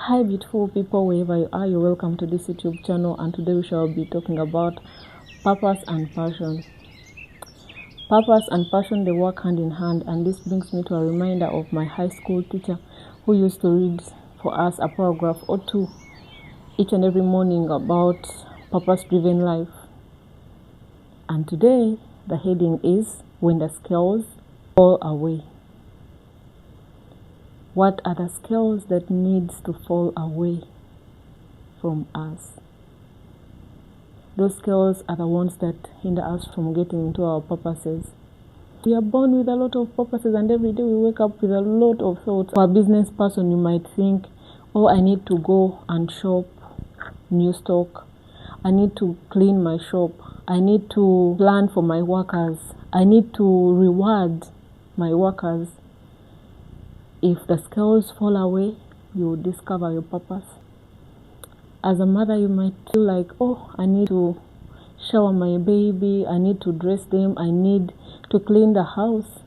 Hi beautiful people, wherever you are, you're welcome to this YouTube channel, and today we shall be talking about purpose and passion. Purpose and passion, they work hand in hand, and this brings me to a reminder of my high school teacher who used to read for us a paragraph or two each and every morning about purpose-driven life. And today the heading is When the Scales Fall Away. What are the scales that needs to fall away from us? Those scales are the ones that hinder us from getting into our purposes. We are born with a lot of purposes, and every day we wake up with a lot of thoughts. For a business person, you might think, oh, I need to go and shop new stock. I need to clean my shop. I need to plan for my workers. I need to reward my workers. If the scales fall away, you will discover your purpose. As a mother, you might feel like, oh, I need to shower my baby, I need to dress them, I need to clean the house.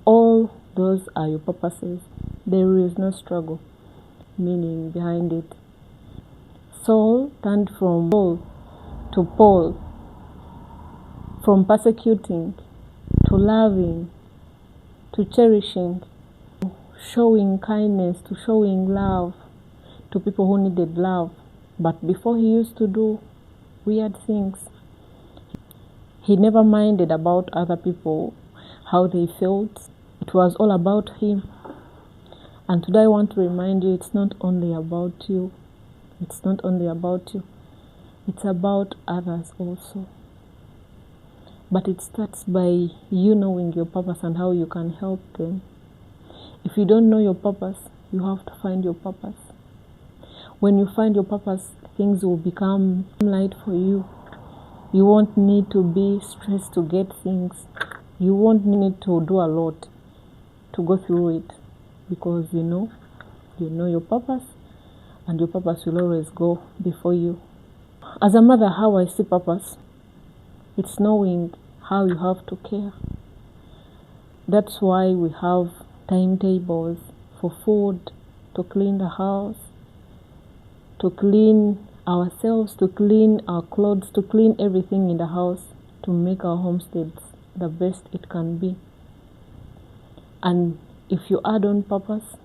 All those are your purposes. There is no struggle, meaning behind it. Saul turned from Paul to Paul, from persecuting to loving to cherishing, showing kindness to showing love to people who needed love. But before, he used to do weird things. He never minded about other people, how they felt. It was all about him. And today I want to remind you, it's not only about you. It's not only about you. It's about others also. But it starts by you knowing your purpose and how you can help them. If you don't know your purpose, you have to find your purpose. When you find your purpose, things will become light for you. You won't need to be stressed to get things. You won't need to do a lot to go through it, because you know your purpose, and your purpose will always go before you. As a mother, how I see purpose, it's knowing how you have to care. That's why we have timetables for food, to clean the house, to clean ourselves, to clean our clothes, to clean everything in the house, to make our homesteads the best it can be. And if you add on purpose,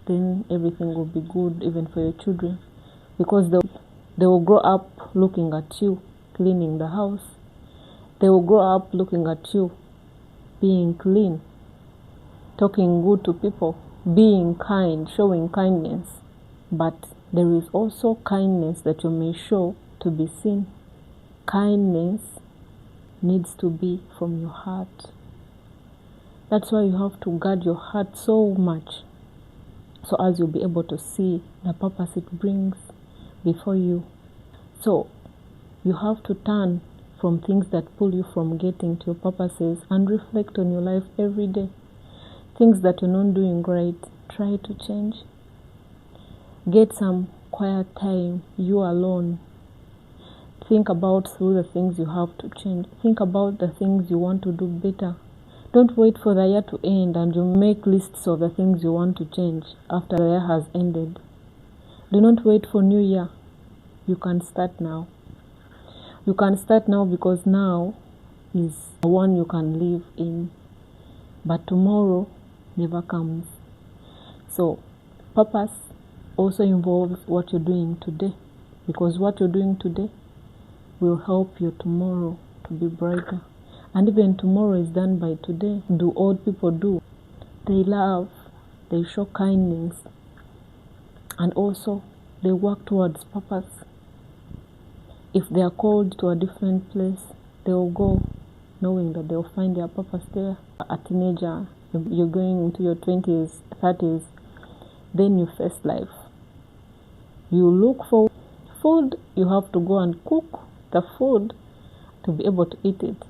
then everything will be good, even for your children, because they will grow up looking at you cleaning the house. They will grow up looking at you being clean, talking good to people, being kind, showing kindness. But there is also kindness that you may show to be seen. Kindness needs to be from your heart. That's why you have to guard your heart so much, so as you'll be able to see the purpose it brings before you. So you have to turn from things that pull you from getting to your purposes and reflect on your life every day. Things that you're not doing right, try to change. Get some quiet time, you alone. Think about through the things you have to change. Think about the things you want to do better. Don't wait for the year to end and you make lists of the things you want to change after the year has ended. Do not wait for New Year. You can start now. You can start now, because now is the one you can live in. But tomorrow never comes. So purpose also involves what you're doing today, because what you're doing today will help you tomorrow to be brighter. And even tomorrow is done by today. Do old people do? They love, they show kindness, and also they work towards purpose. If they are called to a different place, they will go knowing that they will find their purpose there. A teenager, you're going into your 20s, 30s, then you face life. You look for food, you have to go and cook the food to be able to eat it.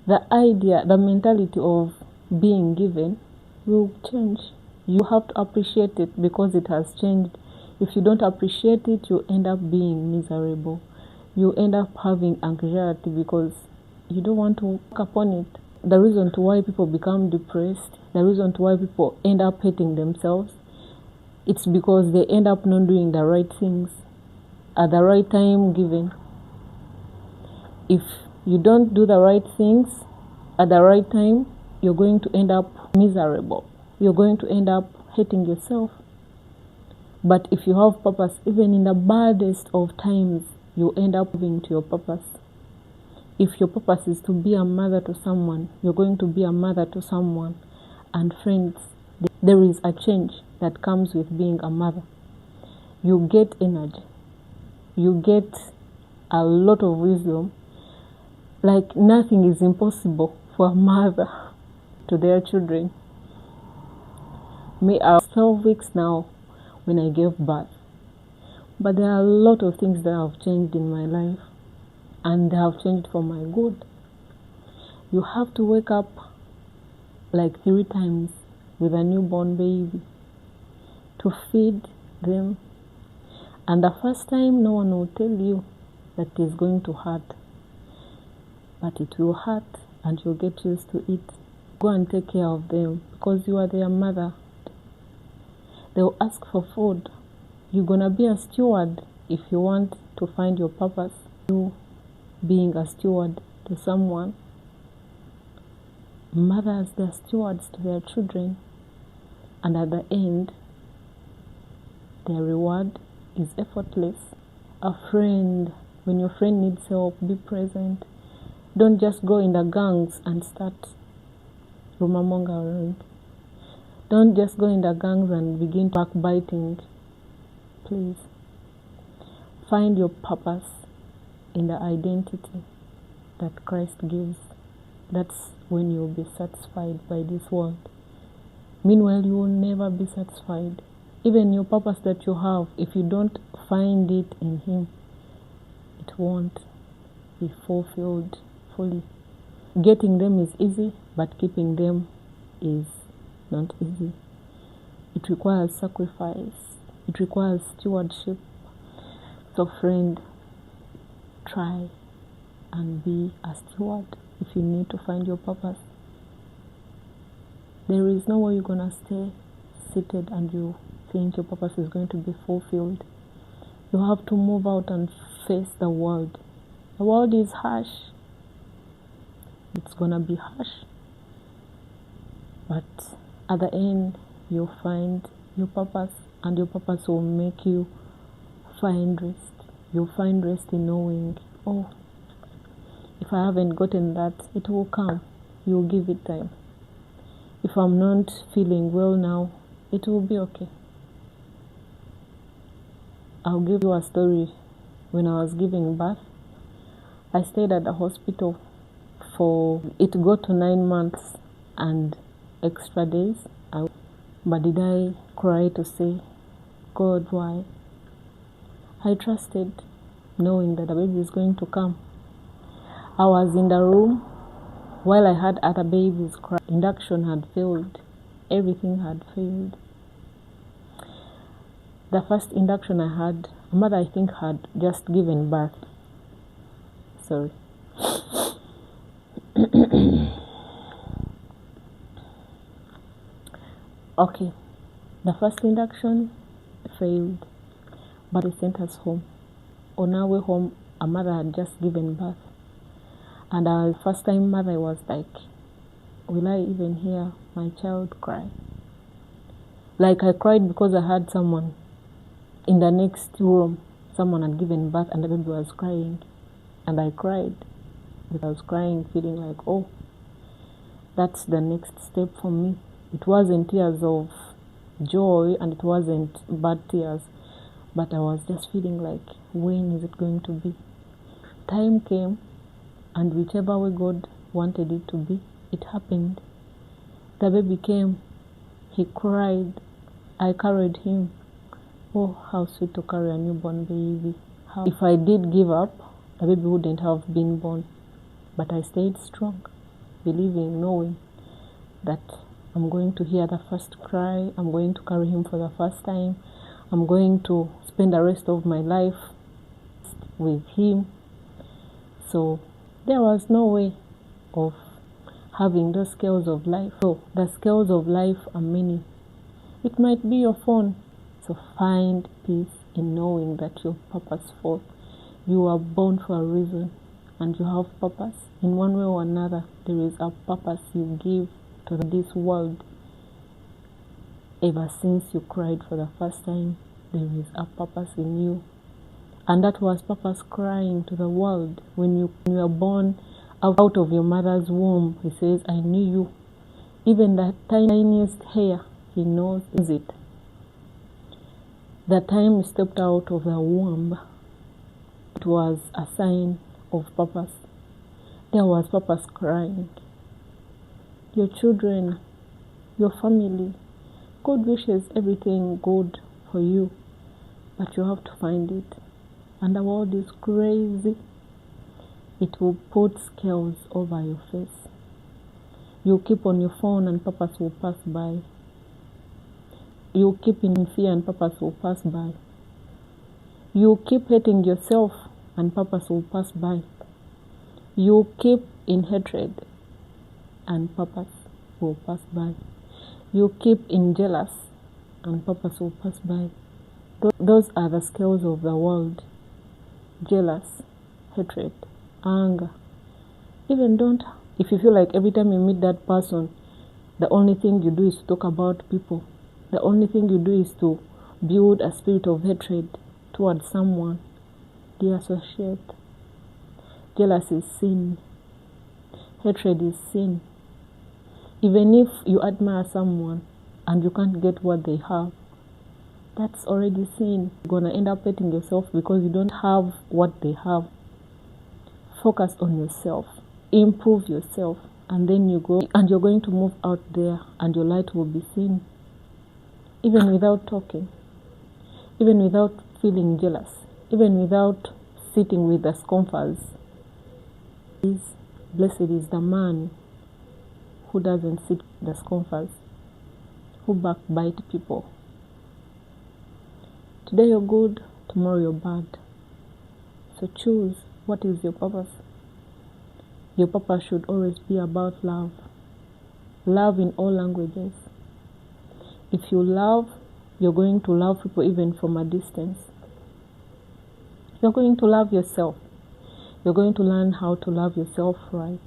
The idea, the mentality of being given will change. You have to appreciate it because it has changed. If you don't appreciate it, you end up being miserable. You end up having anxiety because you don't want to work upon it. The reason to why people become depressed, the reason to why people end up hating themselves, it's because they end up not doing the right things at the right time given. If you don't do the right things at the right time, you're going to end up miserable. You're going to end up hating yourself. But if you have purpose, even in the baddest of times, you end up moving to your purpose. If your purpose is to be a mother to someone, you're going to be a mother to someone. And friends, there is a change that comes with being a mother. You get energy. You get a lot of wisdom. Like nothing is impossible for a mother to their children. Me, I was 12 weeks now when I gave birth. But there are a lot of things that have changed in my life. And they have changed for my good. You have to wake up like 3 times with a newborn baby to feed them. And the first time, no one will tell you that it is going to hurt. But it will hurt and you'll get used to it. Go and take care of them because you are their mother. They'll ask for food. You're going to be a steward if you want to find your purpose. You being a steward to someone. Mothers, they're stewards to their children. And at the end, their reward is effortless. A friend, when your friend needs help, be present. Don't just go in the gangs and start rumor-mongering. Don't just go in the gangs and begin backbiting. Please. Find your purpose in the identity that Christ gives. That's when you'll be satisfied by this world. Meanwhile, you will never be satisfied. Even your purpose that you have, if you don't find it in Him, it won't be fulfilled fully. Getting them is easy, but keeping them is not easy. It requires sacrifice. It requires stewardship. So friend, try and be a steward if you need to find your purpose. There is no way you're going to stay seated and you think your purpose is going to be fulfilled. You have to move out and face the world. The world is harsh. It's going to be harsh. But at the end, you'll find your purpose, and your purpose will make you find rest. You'll find rest in knowing, oh, if I haven't gotten that, it will come. You'll give it time. If I'm not feeling well now, it will be okay. I'll give you a story. When I was giving birth, I stayed at the hospital for, it got to 9 months and extra days. But did I cry to say, God, why? I trusted, knowing that the baby is going to come. I was in the room while I had other babies cry. Induction had failed. Everything had failed. The first induction I had, a mother I think had just given birth. Sorry. Okay, the first induction failed, but they sent us home. On our way home, a mother had just given birth. And our first time mother was like, will I even hear my child cry? Like I cried because I had someone in the next room, someone had given birth and the baby was crying. And I cried. Because I was crying, feeling like, oh, that's the next step for me. It wasn't tears of joy and it wasn't bad tears, but I was just feeling like, when is it going to be? Time came, and whichever way God wanted it to be, it happened. The baby came, he cried, I carried him. Oh, how sweet to carry a newborn baby. If I did give up, the baby wouldn't have been born. But I stayed strong, believing, knowing that I'm going to hear the first cry, I'm going to carry him for the first time, I'm going to spend the rest of my life with him. So there was no way of having those scales of life. So the scales of life are many. It might be your phone. So find peace in knowing that you're purposeful. You are born for a reason and you have purpose. In one way or another, there is a purpose you give to this world. Ever since you cried for the first time, there is a purpose in you. And that was purpose crying to the world. When you are born out of your mother's womb, he says, I knew you. Even the tiniest hair, he knows it. The time you stepped out of the womb, it was a sign of purpose. There was purpose crying. Your children, your family, God wishes everything good for you, but you have to find it. And the world is crazy. It will put scales over your face. You keep on your phone and purpose will pass by. You keep in fear and purpose will pass by. You keep hating yourself and purpose will pass by. You keep in hatred and purpose will pass by. You keep in jealous and purpose will pass by. Those are the scales of the world. Jealous, hatred, anger. If you feel like every time you meet that person, the only thing you do is to talk about people. The only thing you do is to build a spirit of hatred towards someone. Deassociate. Jealousy is sin. Hatred is sin. Even if you admire someone and you can't get what they have, that's already sin. You're going to end up hating yourself because you don't have what they have. Focus on yourself. Improve yourself. And then you go and you're going to move out there and your light will be seen. Even without talking. Even without feeling jealous. Even without sitting with the scoffers. Blessed is the man who doesn't sit with the scoffers. Who backbite people. Today you're good, tomorrow you're bad. So choose what is your purpose. Your purpose should always be about love. Love in all languages. If you love, you're going to love people even from a distance. You're going to love yourself. You're going to learn how to love yourself right.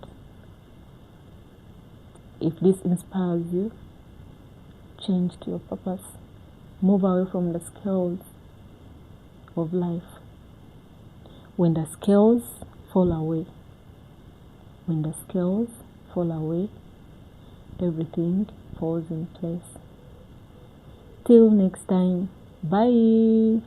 If this inspires you, change to your purpose. Move away from the scales of life. When the scales fall away, everything falls in place. Till next time, bye.